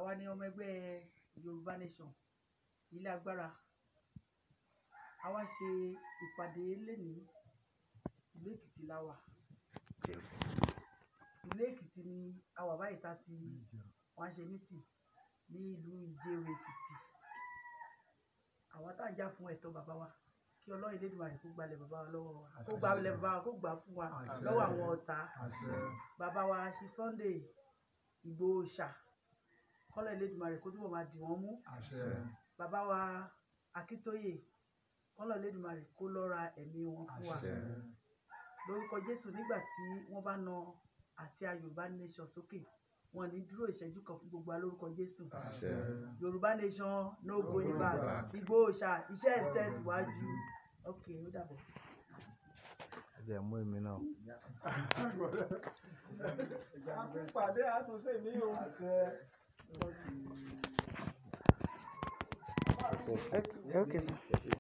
àwa ni ọmọ ẹgbẹ́ Yorùbá Nation ilé agbára. Àwa ṣe ìpàdé lénìí ìlú Èkìtì la wà. Ìlú Èkìtì ni àwa báyìí tá ti wọ́n ṣe meeting ní ìlú Ìjẹ̀rò Èkìtì. Àwa tá jà fún ẹ̀tọ́ bàbá wa kí Ọlọ́run Elédùmarè kó gbalẹ̀ bàbá wa lọ́wọ́ wa, kó gbalẹ̀ bàbá wa, kó gbà fún wa lọ́wọ́ àwọn ọ̀tá. Bàbá wa ṣe Sunday Ìgbòho ṣà kọ́lọ̀ Elédùmarè kó túbọ̀ máa dì wọ́n mú. Bàbá wa Akíntóyè kọ́lọ̀ Elédùmarè kó lọ́ra ẹ̀mí wọn fún wa. Lórúkọ Jésù, nígbà tí wọ́n bá na àsíá Yorùbá Nation sókè, wọn ní dúró ìṣẹ́jú kan fún gbogbo lórúkọ Jésù. Yorùbá Nation no going back. Ìgbòho ṣà iṣẹ́ ìtẹ̀síwájú. Ok, ó dàbọ̀. Ẹ mú èmi náà. Pàdé àtúnṣe mi o. Okay, sir.